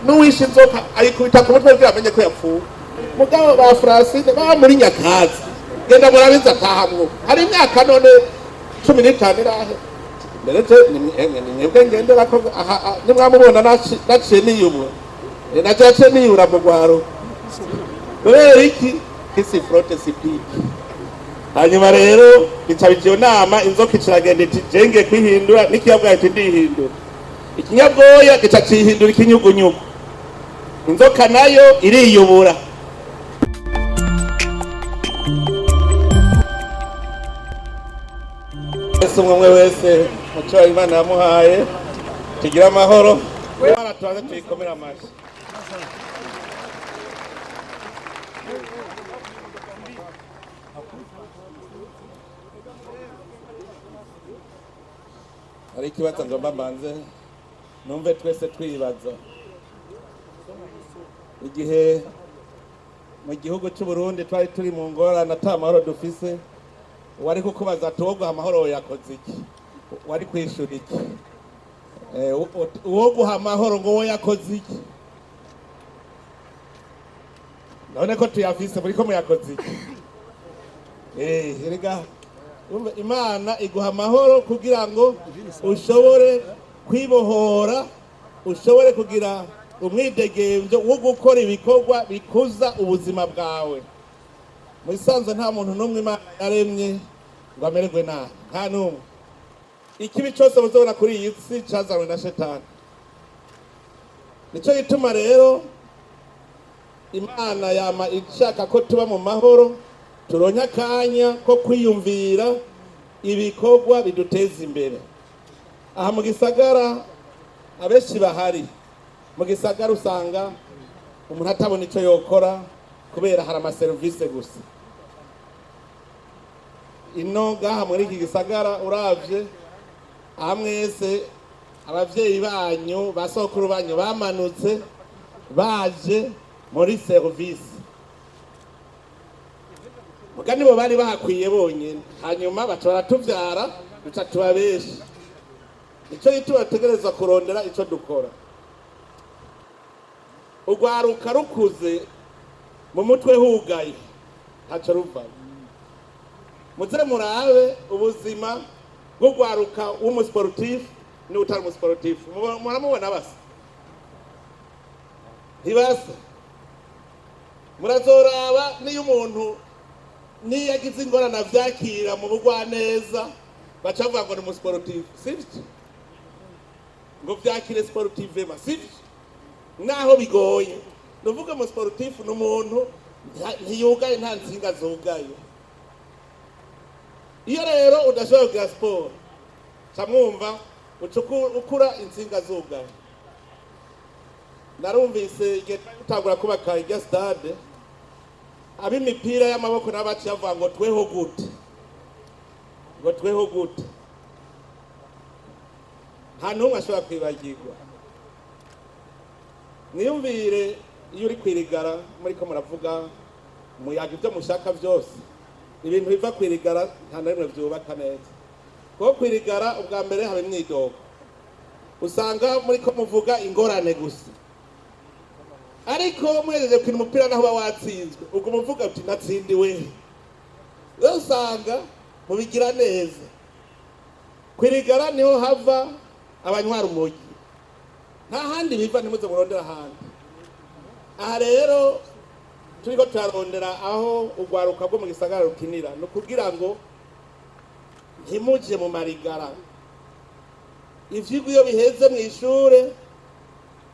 n'uwishe inzoka ayikubita ku mutwe kugira amenye ko yapfuye. Mugabo ba Francine baba muri Nyakazi genda murabiza atahamwo hari imyaka none 15 irahe ndetse nimwebwe ngendera ko nimwamubona naciye niyumwe nacace niyura mu gwaro kubera iki kisi frote sipiki. Hanyuma rero bicabiye nama inzoka iciragenda iti jenge kwihindura nikiyabwaye iti ndihindura ikinyabwoya gica cihindura ikinyugunyugu inzoka nayo iriyubura. Umwe wese muco Imana yamuhaye tugira amahoro Imana tubanze tuyikomera amashi. Hari ikibazo ngomba mbanze numve twese twibaza igihe mu gihugu cy'u Burundi twari turi mu ngorane ata mahoro dufise wari kukubaza ati wowe amahoro yakoze iki wari kwishura iki uwo guha amahoro ngo wowe yakoze iki none ko tuyafise muri ko muyakoze iki erega Imana iguha amahoro kugira ngo ushobore kwibohora ushobore kugira umwidegemvyo wo gukora ibikorwa bikuza ubuzima bwawe. Musanze nta muntu numwe Imana yaremye ngo amererwe nabi nta numwe. Ikibi cyose muzobona kuri iyi si cazanywe na Shetani. Nico gituma rero Imana yama ishaka ko tuba mu mahoro turonka kanya ko kwiyumvira ibikorwa biduteza imbere. Aha mu gisagara abeshi bahari mu gisagara usanga umuntu atabona ico yokora kubera hari ama service gusa. Ino gaha muri iki gisagara uravye amwese abavyeyi banyu basokuru banyu bamanutse baje muri service mugani bo bari bahakwiye bonyene hanyuma batora tuvyara duca tubabeshi. Ico gitubategereza kurondera ico dukora ugwaruka rukuze mu mutwe hugaye haca ruvayo. Muzere murabe ubuzima bwo gwaruka w'umusportif ni utari umusportif muramubona basa ntibasa. Murazoraba niyo umuntu niyagize ingorane vyakira mu bugwa neza bacavuga ngo ni umusportif sivyo ngo vyakire sportivement sivyo naho bigoye nuvuga mu sportif n'umuntu ntiyugaye nta nzinga zugaye. Iyo rero udashobora kugira sport camwumva ukura inzinga zugaye. Narumvise igihe tutagura kubaka irya stade ab'imipira y'amaboko n'abaci yavuga ngo tweho gute nta n'umwe ashobora kwibagirwa. Niyumvire iyo uri kwirigara muri ko muravuga umuyaga ibyo mushaka byose ibintu biva kwirigara nta na rimwe byubaka neza kuko kwirigara ubwa mbere habe imyidogo usanga muri ko muvuga ingorane gusa ariko mwejeje kwina umupira naho watsinzwe ubwo muvuga uti natsindiwe usanga mubigira neza. Kwirigara niho hava abanywa rumogi nta handi biva nimuze murondera handi. Aha rero turiko turarondera aho ugwaruka bwo mu gisagara rukinira no kugira ngo ntimuje mu marigara. Ivyigwa iyo biheze mu ishure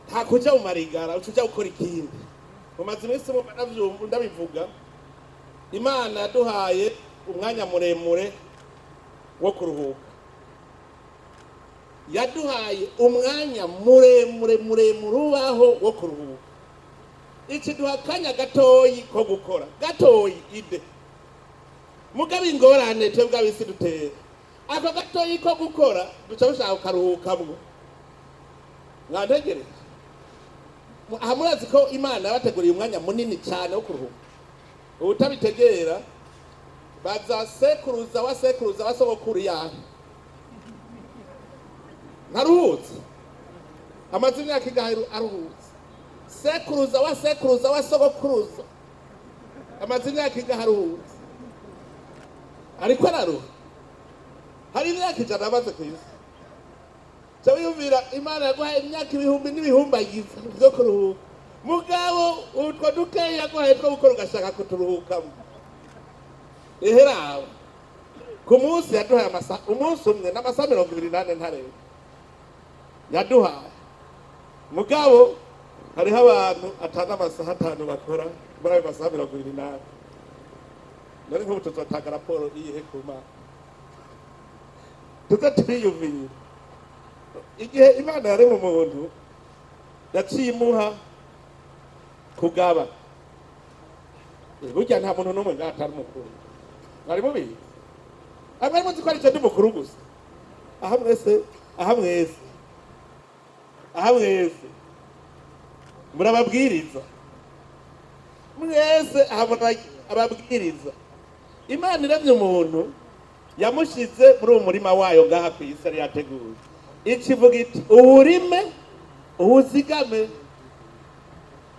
nta kuja mu marigara ucuja gukora ikindi. Mu mazimisi mu banavyumva ndabivuga Imana yaduhaye umwanya muremure wo kuruhuka. Yaduhaye umwanya muremure ubaho wo kuruhuka. Iki duhakanya gatoyi ko gukora gatoyi ide mugabe ingorane twebwe abisi dutera ako gatoyi ko gukora duca bushaka kuruhukamwo. Mwantegereje hamurazi ko Imana yabateguriye umwanya munini cyane wo kuruhuka. Ubutabitegera baza sekuruza wasogokuru yahe ntaruhutse amaze imyaka igahe aruhutse sekuruza wa sekuruza wa sogokuruza amaze imyaka igaharuhutse ariko araruha hari imyaka ijana amaze ku isi cyabiyumvira Imana yaguhaye imyaka ibihumbi n'ibihumbagiza byo kuruhuka mugabo utwo dukeya yaguhaye two gukora ugashaka kuturuhukamo eherawe ku munsi yaduhaye umunsi umwe n'amasaha 28 ntareba yaduhaye mugabo hariho abantu atanga amasaha 5 bakora muri ayo masaha 28 nari nk'ubu tuzotanga raporo iyihe ku Mana tuzaturiyumvira igihe Imana yaremye umuntu yaciye imuha kugaba burya nta muntu n'umwe atari mukuru bari mubizi abari muzi ko ari cyo mukuru gusa aha mwese murababwiriza mwese ababwiriza Imana iremye umuntu yamushize muri uwo murima wayo ngaha ku isi yari yateguye ikivuga iti uwurime uwuzigame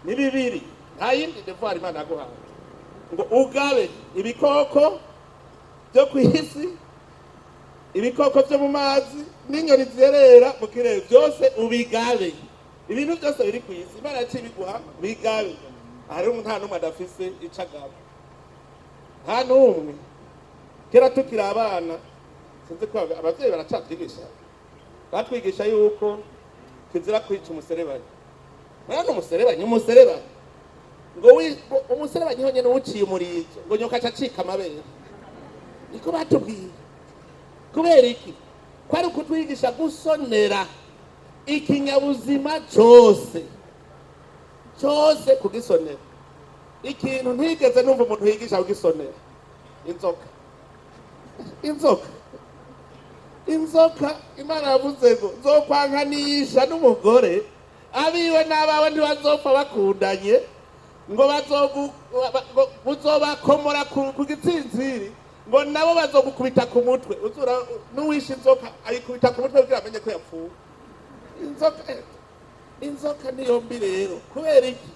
ni bibiri nta yindi devoir Imana yaguhaye ngo ugabe ibikoko byo ku isi ibikoko byo mu mazi n'inyoni zerera mu kirere byose ubigabe ibintu byose biri ku isi Imana yaciye biguha bigabe hari nta n'umwe adafise icagaba nta n'umwe kera tukiri abana sinzi ko abavyeyi baracatwigisha batwigisha yuko kizira kwica umuserebanyi mwana umuserebanyi ngo umuserebanyi ho nyene uciye umurizo ngo nyoka acika amabere niko batubwiye kubera iki kwari ukutwigisha gusonera ikinyabuzima cyose kugisonera ikintu ntigeze numva umuntu yigisha kugisonera inzoka Imana yavuze ngo nzokwankanisha n'umugore abiwe n'abawe ntibazopfa bakundanye ngo buzobakomora ku gitsinziri ngo nabo bazogukubita ku mutwe n'uwishe inzoka ayikubita ku mutwe kugira amenye ko yapfuye inzoka niyo mbi rero kubera iki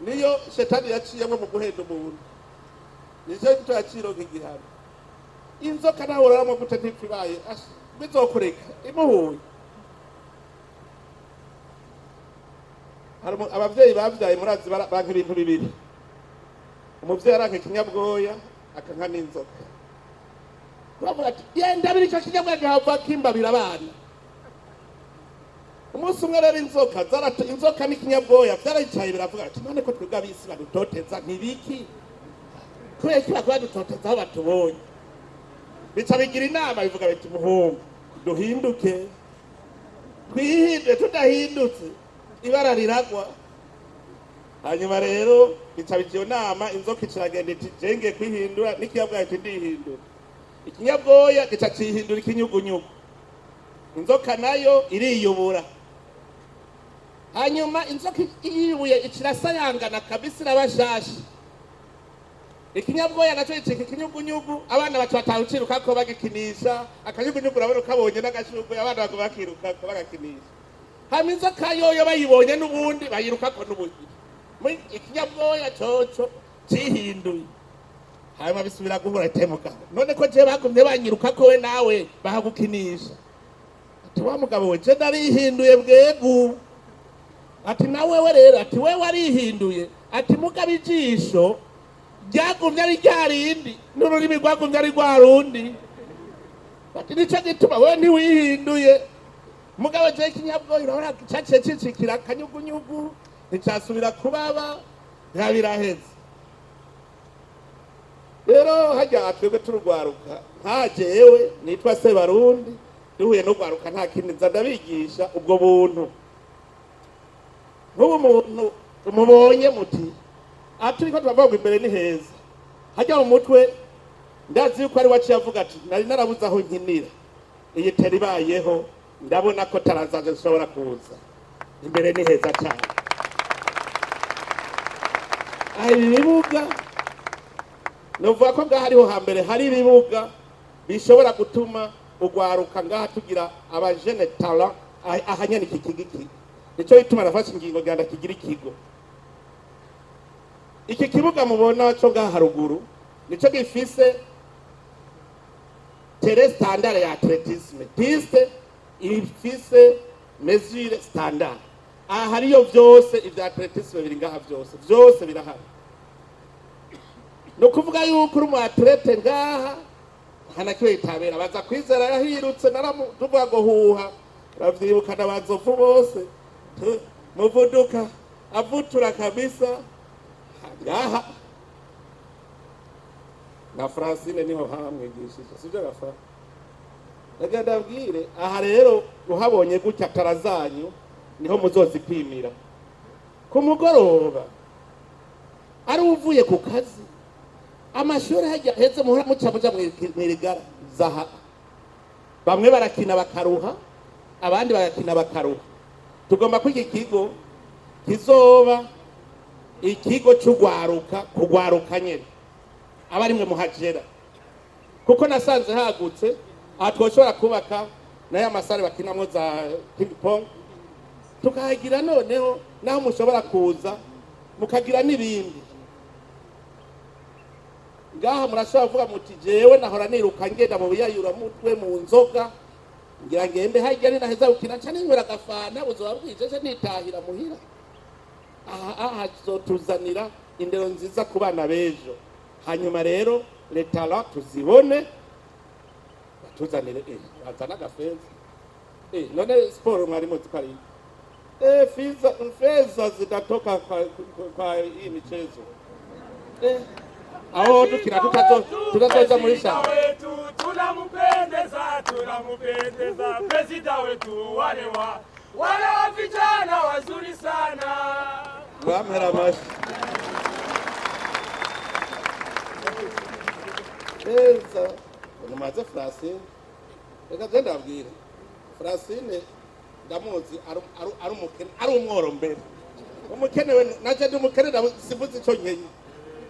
niyo shetani yaciyemo mu guhenda umuntu nicyo gito yacironka igihano inzoka nawe uraramo gute ntipibaye bizokureka imuhuye abavyeyi bavyaye murazi banka ibintu bibiri umuvyeyi aranka ikinyabwoya akanka n'inzoka bavuga ati yenda biri icyo kinyabwoya gihava kimbabira abana umunsi umwe rero inzoka n'ikinyabwoya vyarayicaye biravuga ati none ko twebwe abisi badutoteza ntibiki kubera ko badutoteza aho batubonye bica bigira inama bivuga biti muhungu duhinduke twihinde tudahindutse ibara riragwa hanyuma rero bica bigiye nama inzoka iciragenda iti jenge kwihindura n'ikiyabwoya iti ndihindura ikinyabwoya gica cihindura ikinyugunyugu inzoka nayo iriyubura hanyuma inzoka iyubuye ikirasayangana kabisa irabashasha ikinyabwoya nacyo gicika ikinyugunyugu abana bacu batawuciruka ko bagikinisha akanyugunyugu urabona kabonye n'agashurwe abana bago bakiruka ko bagakinisha hama inzoka yoyo bayibonye n'ubundi bayiruka ko n'ubundi ikinyabwoya coco cihinduye hanyuma bisubira guhura itemuka none ko je bagumye banyiruka ko we nawe bahagukinisha ati wa mugabo we je narihinduye bwegu ati nawe rero ati we warihinduye ati mugabo ijisho ryagumye ari ryarindi n'ururimi rwagumye ari rwarundi ati nico gituma we ntiwihinduye mugabo je ikinyabwoya urabona caciye cicikira akanyugunyugu nticasubira kubaba yabiraheze rero hajya twebwe turugwaruka nta jewe nitwa Sebarundi duhuye no gwaruka nta kindi nza ndabigisha ubwo buntu nk'ubu muntu umubonye muti aturiko tubavuga imbere ni heza hajya mu mutwe ndazi yuko ari waciye avuga ati nari narabuze aho nkinira iyi teri ibayeho ndabona ko tarazaje zishobora kuza imbere ni heza cyane ibi bibuga novuga ko ngaha hariho hambere hari ibibuga bishobora gutuma ugwaruka ngaha tugira abajene talent ahanyana iki nico bituma nafashe ingingo ganda kigira ikigo. Iki kibuga mubona cyo ngaha haruguru nico gifise tere standard ya atletisme, piste ifise mesure standard. Aha hariyo vyose ivya atletisme biri ngaha vyose birahari. No kuvuga yuko mu atlete ngaha hana kiwe itabera baza kwizera yahirutse naramuvuga ngo huha ravyibuka nabazovu bose muvuduka avutura kabisa ngaha na Francine niho hamwigishije sivyo gafa ndagenda abwire aha rero uhabonye gutya tarazanyu niho muzozipimira ku mugoroba ari uvuye ku kazi amashuri hajya heze muhora mucamuja mwirigara zaha bamwe barakina bakaruha abandi barakina bakaruha. Tugomba kwiki kigo kizoba ikigo cy'ugwaruka kugwaruka nyene abari mwe muhagera kuko nasanze hagutse atwoshobora kubaka naye amasare bakinamwo za ping pong tukahagira noneho naho mushobora kuza mukagira n'ibindi ngaha murashobora kuvuga muti jewe nahora niruka ngenda mu biyayura mutwe mu nzoga ngira ngende hajya ni naheza gukina cyane nywera gafana uzoba bwijeje nitahira muhira. Aha tuzanira indero nziza ku bana bejo hanyuma rero letala tuzibone batuzanire azana gafeza none sport mwari muzikari feza zitatoka kwa hii michezo aho tukira tutazoza muri shamba tunamupendeza president wetu wale vijana wazuri sana wamera mashi Eza umaze Francine reka genda abwire Francine ndamuzi ari umworo mbere umukene we naje ndumukene sivuze ico nkenye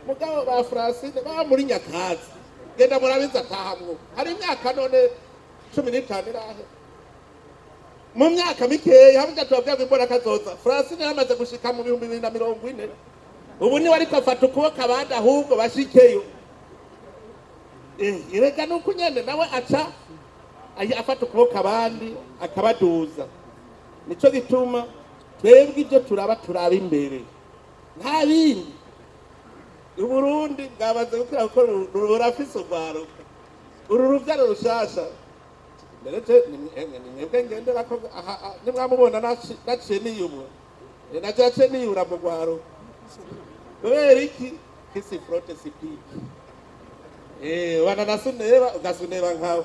mugabo ba Francine ba muri Nyakazi genda murabiza tahamwo hari imyaka none 15 irahe mu myaka mikeya hamwe twabwira imbora kazoza Francine yamaze gushika mu 2040 ubu ni wari kwafata ukuboko abandi ahubwo bashikeyo ireka nuko nyene nawe aca afata ukuboko abandi akabaduza. Nico gituma twebwe ibyo turaba imbere nta bindi Uburundi bwabaze gukira ko rurafise urwaruka uru ruvyaro rushasha ndetse nimwebwe ngendera ko nimwamubona naciye niyubura najace niyura mu rwaruka kubera iki kisi frote sipiki wana nasuneba ugasuneba nkawe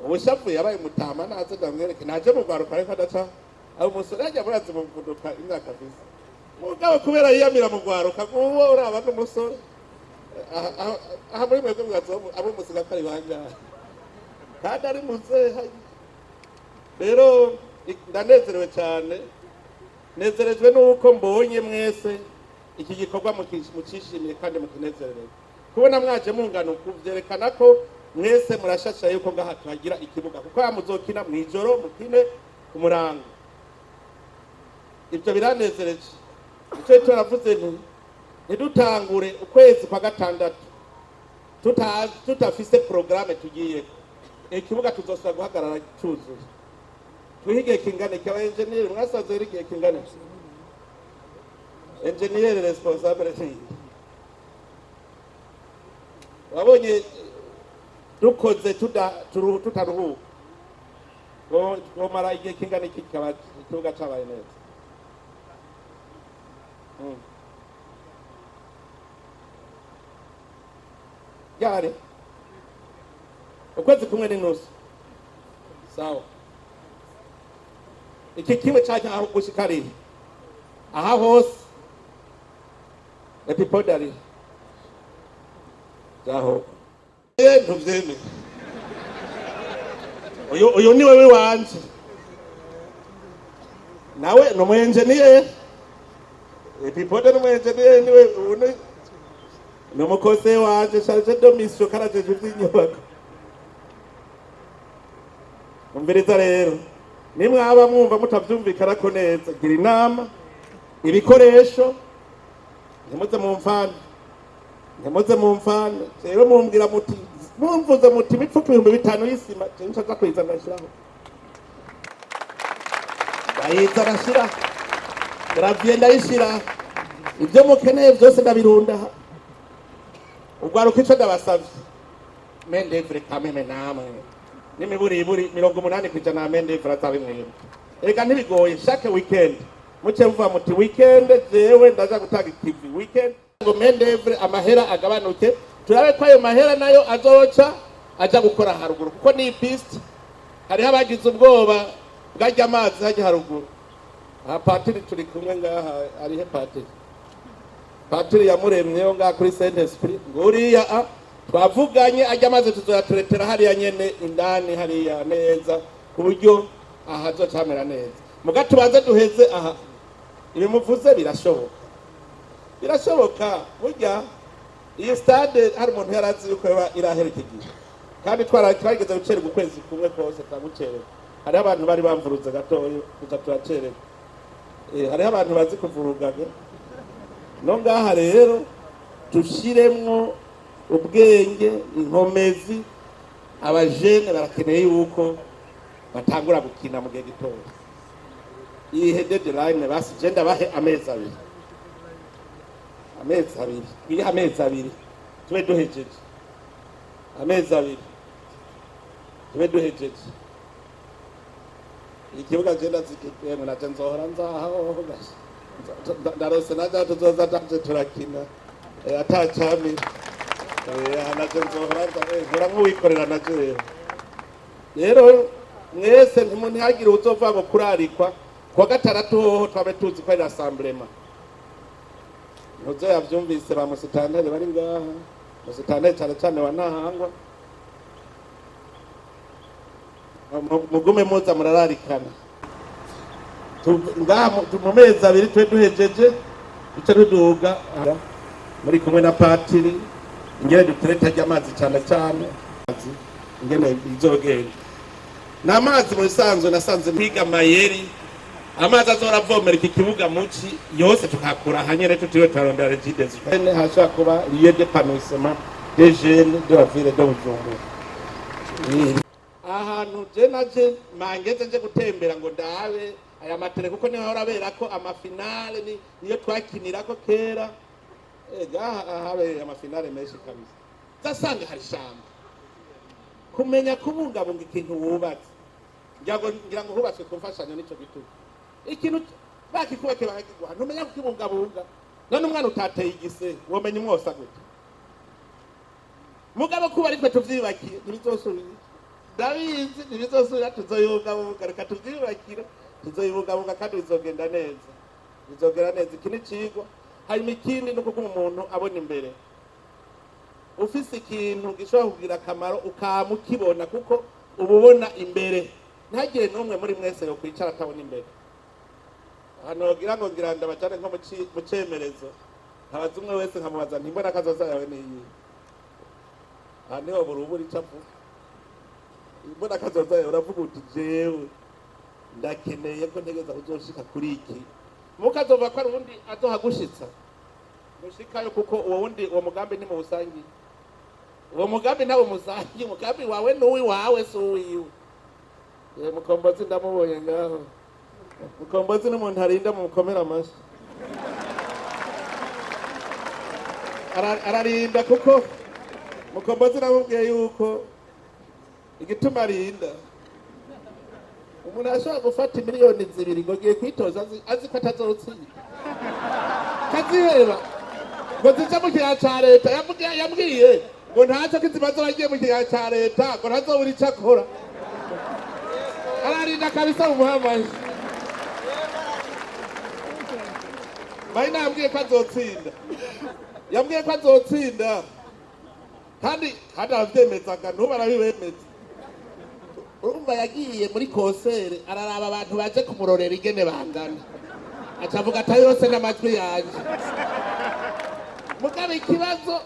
ubushavu yabaye mutama naze ndamwereke naje mu rwaruka ariko adaca abo musore ajya murazi mu kuduka imyaka afise mugabo kubera yiyamira mu rwaruka uwo uraba n'umusore aha muri mwebwe mwazomu abo musiga kari bangahe kandi ari muzehe rero ndanezerewe cyane nezerejwe nuko mbonye mwese iki gikorwa mukishimiye kandi mukinezerewe kubona mwaje mungana ukuvyerekana ko mwese murashasha yuko ngaha tuhagira ikibuga kuko yamuzokina mwijoro mukine ku murango ibyo biranezereje icyo turavuze ntidutangure ukwezi kwa gatandatu tutafise programme tugiye ikibuga tuzosaba guhagarara cyuzuye tuhigiye kingane kwa engineer mwasaze rigiye kingane engineer responsable wabonye dukoze tutaruhuka ngo mara igihe kingane kikaba ikibuga cyabaye neza yare ukwezi kumwe n'inusu sawa iki kimwe cyajya aho gushikari aha hose epipodari zaho ntuvyeme uyu ni wewe wanje nawe no mu engineer epipodari mu engineer niwe une no mukose wanje charge de mission karaje inyubako umbereza rero nimwaba mwumva mutavyumvikana ko neza gira inama ibikoresho ntimuze mumfane rero mumbwira muti mumvuze muti imifuko 5,000 y'isima nshaka kwizana shiraho bayizana shira gravie ndayishira ibyo mukeneye byose ndabirunda ugwaruka ico ndabasavye mendevre kameme namwe nimiburi 80% na mendevre atabimwe eka ntibigoye chaque weekend muce mvuga muti weekend jewe ndaza gutanga ikivi weekend ngo mendevre amahera agabanuke turabe ko ayo mahera nayo azoca aja gukora haruguru kuko ni piste hari abagize ubwoba bwajya amazi haje haruguru patiri turi kumwe ngaha ari he patiri yamuremyeyo ngaha kuri Saint Esprit nguriya twavuganye ajya amazi tuzoyaturetera hariya nyene indani hariya neza ku buryo aha azocamera neza muga tubaze duheze aha ibimuvuze birashoboka burya iyi stade hari umuntu yarazi yuko iraherekeje kandi twarageze gucererwa ukwezi kumwe kose twagucererwa hari abantu bari bamvuruze gatoyo kuza turacererwa hari abantu bazi kuvurugaga no ngaha rero tushiremwo ubwenge inkomezi abajene barakeneye yuko batangura gukina mu gihe gitoya iyi deadline basi genda bahe amezi abiri tube duhejeje ikibuga genda zikigwemo naje nzohora nzaho ndarose naje tuzoza tanje turakina atacami naje nzohora nzahora nk'uwikorera naje rero mwese ntimuntihagire uzova ngo kurarikwa kwa gatandatu hoho twabe tuzi ko ari assemblement ntuzo yavyumvise ba musitanteri bari ngaha musitanteri cyane wa Ntahangwa mugume muza murararikana ngaha mu mezi abiri twe duhejeje duce duduga muri kumwe na patiri ingene dutereta ry'amazi cyane ingene izogenda n'amazi mu bisanzwe nasanze mpiga mayeri amazi azoravomera iki kibuga muci yose tukakura hanyere tutiwe tarondera regides hashobora kuba lieu d'épanouissement des jeunes de la ville de Bujumbura ahantu je naje mangeze nje gutembera ngo ndabe aya matere kuko niho horabera ko amafinale niyo twakinira ko kera habe amafinale menshi kabisa zasanga hari shamba kumenya kubungabunga ikintu wubatse ngira ngo hubatswe kumfashanya nico gituko ikintu bakikubake bakigwa ntumenya kukibungabunga none umwana utateye igise womenya umwosa gute mugabo kuba ari twe tuvyibakiye ntibizosubira ndabizi ntibizosubira tuzoyungabunga reka tuvyibakire tuzoyibungabunga kandi bizogenda neza ikindi cigwa hanyuma ikindi nuko umuntu abona imbere ufise ikintu gishobora kugira akamaro ukamukibona kuko ububona imbere ntagire n'umwe muri mwese yo kwicara atabona imbere hano ngira ndabacane nko mu cemerezo habaza umwe wese nkamubaza ntimbona kazoza yawe niyi hano buruburi capu imbona kazoza yawe uravuga uti jewe ndakeneye ko ntegeza kuzoshika kuri iki mukazova ko ari ubundi azohagushitsa mushikayo kuko uwo mugambi ni mu busangi uwo mugambi nawe musangi umugambi wawe n'uwi wawe si uwiwe mukombozi ndamubonye ngaho mukombozi n'umuntu arinda mu mukomera amashi ararinda kuko mukombozi namubwiye yuko igituma arinda umuntu ashobora gufata miliyoni 2 ngo giye kwitoza azi ko atazotsinda kaziheba ngo zica mu kigega ca leta yambwiye ngo ntacyo kizimaze bagiye mu kigega ca leta ngo ntazobura ico akora ararinda kabisa mu muhamaji bayina yambwiye ko azotsinda kandi aravyemezaga ntuba arabibemeza urumva yagiye muri konsere araraba abantu baje kumurorera ingene bangana acavuga ati yose n'amajwi yanje mugabe ikibazo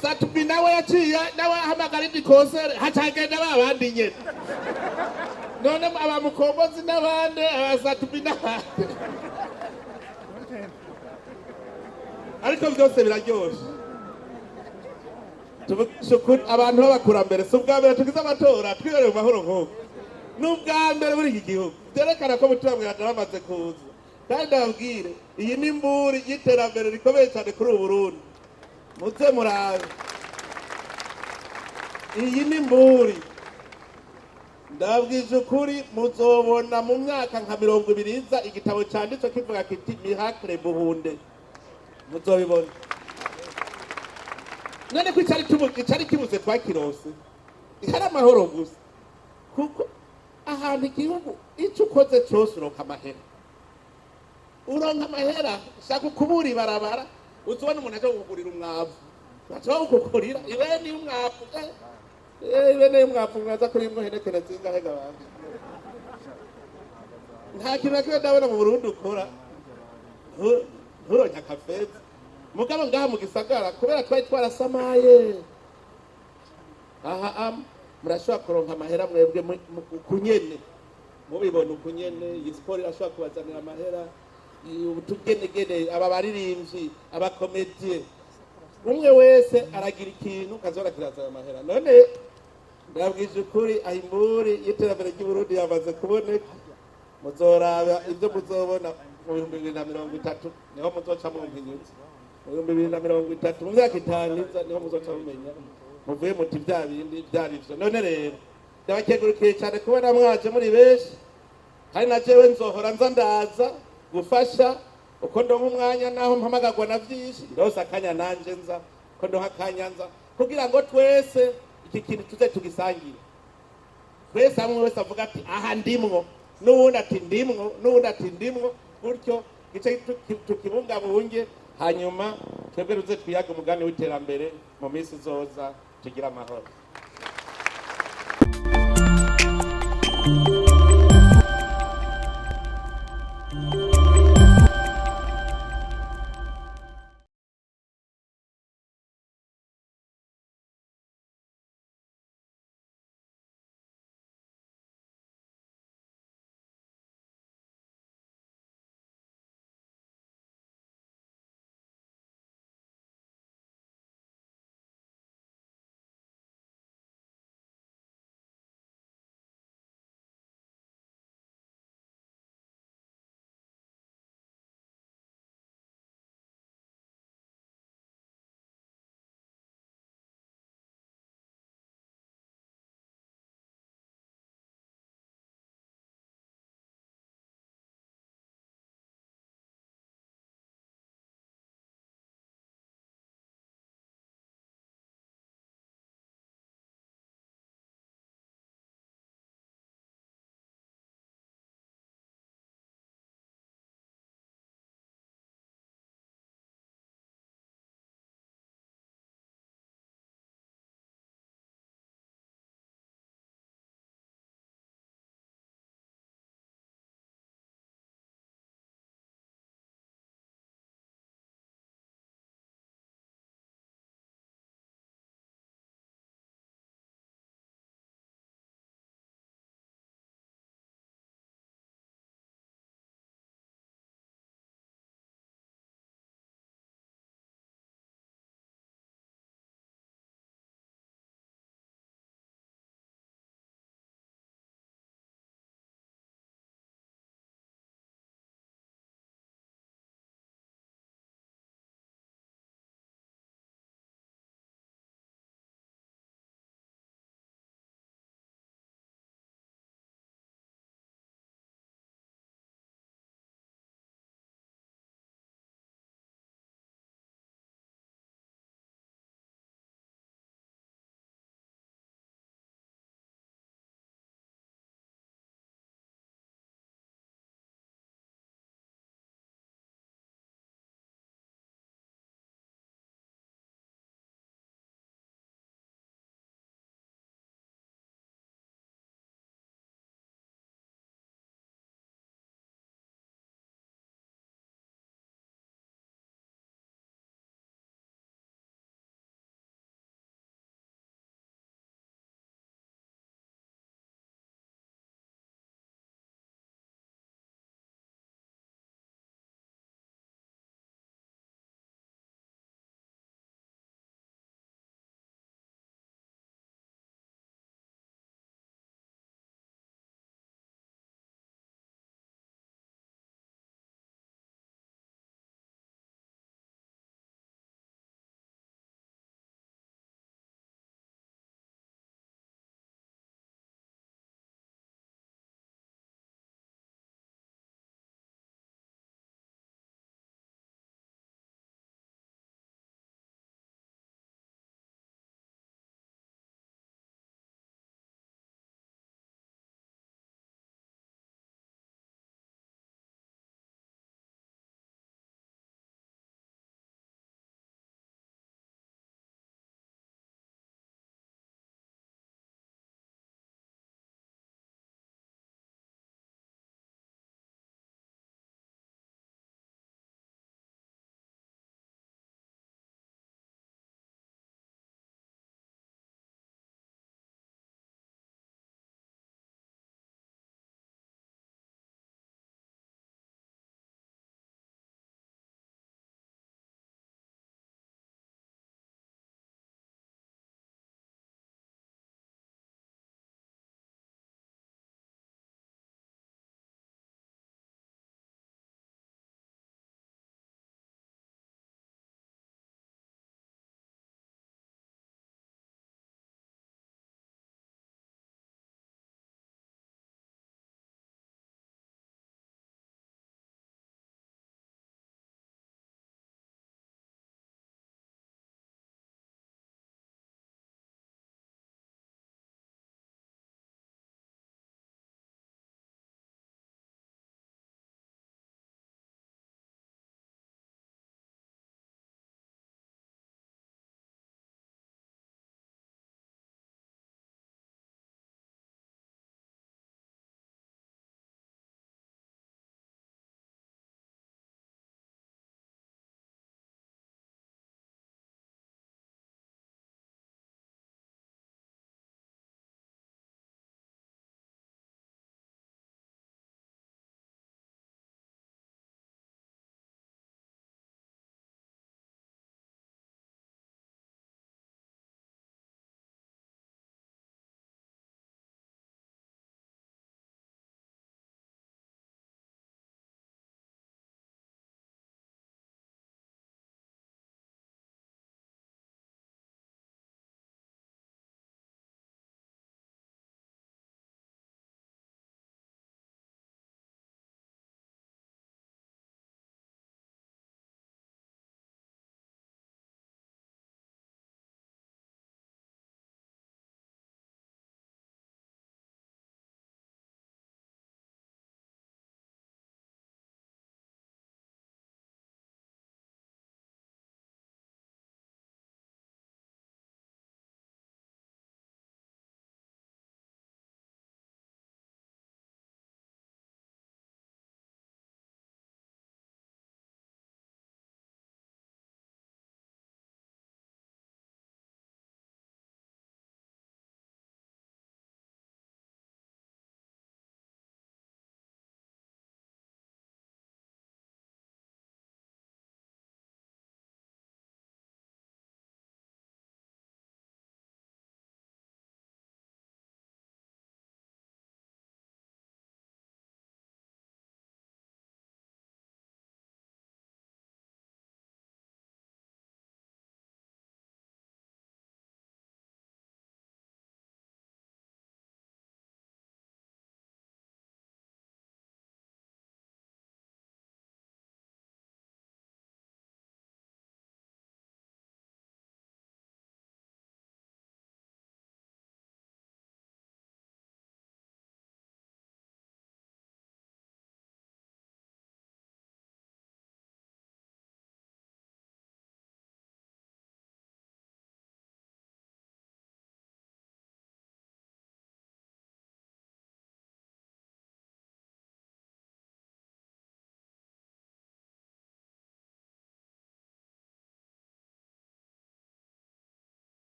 Satubi nawe yaciye nawe ahamagara indi konsere hacagenda babandi nyene none abamukombozi n'abandi abasatubi n'abandi ariko byose biraryoshe. Abantu b'abakurambere si ubwa mbere tugize amatora twibereye mu mahoro nk'uko n'ubwa mbere muri iki gihugu byerekana ko umutima mwiza bamaze kuza. Kandi ndababwire iyi ni imburi y'iterambere rikomeye cyane kuri ubu Burundi. Muze murabe iyi ni imburi, ndabwije ukuri muzobona mu myaka nka 20 iza igitabo cyanditswe kivuga kiti Miracle Buhunde, muzobibona. None ko icari kibuze twakirose ihari amahoro gusa, kuko ahantu igihugu icyo ukoze cyose uronka amahera shaka kubura ibarabara uzubona umuntu aje kugurira umwavu aje kugurira iwe ni umwavu iwe ni umwavu mwaza kuri muhenekere zingahe gabandi nta kintu nakwe ndabona mu Burundi ukora nturonka kafezi mugabo ngaha mu gisagara kubera twari twarasamaye. Aha murashobora kuronka amahera mwebwe kunyene mubibona ukunyene. Iyi siporo irashobora kubazanira amahera, utugenegene, aba baririmbyi, abakomediye, umwe wese aragira ikintu kazora kirazana amahera. None ndabwije ukuri ahimburi y'iterambere ry'Uburundi yamaze kuboneka. Muzoraba ibyo muzobona mu 2030 niho muzoca mu nkinyuzi. Mu 2030 mu myaka 5 iza niho muzoca mumenya muvuye muti bya bindi byarivyo. None rero ndabakegurikiye cyane kubona mwaje muri benshi, hari na jewe nzohora nza ndaza gufasha uko ndonka umwanya naho mpamagagwa na vyinshi ndose akanya nanje nza ko ndonka akanya nza kugira ngo twese iki kintu tuze tugisangire. Twese amwe wese avuga ati aha ndimwo, n'uwundi ati ndimwo, n'uwundi ati ndimwo, gutyo gice tukibungabunge, hanyuma twebwe ruze twiyaga umugani w'iterambere mu minsi izoza tugira amahoro.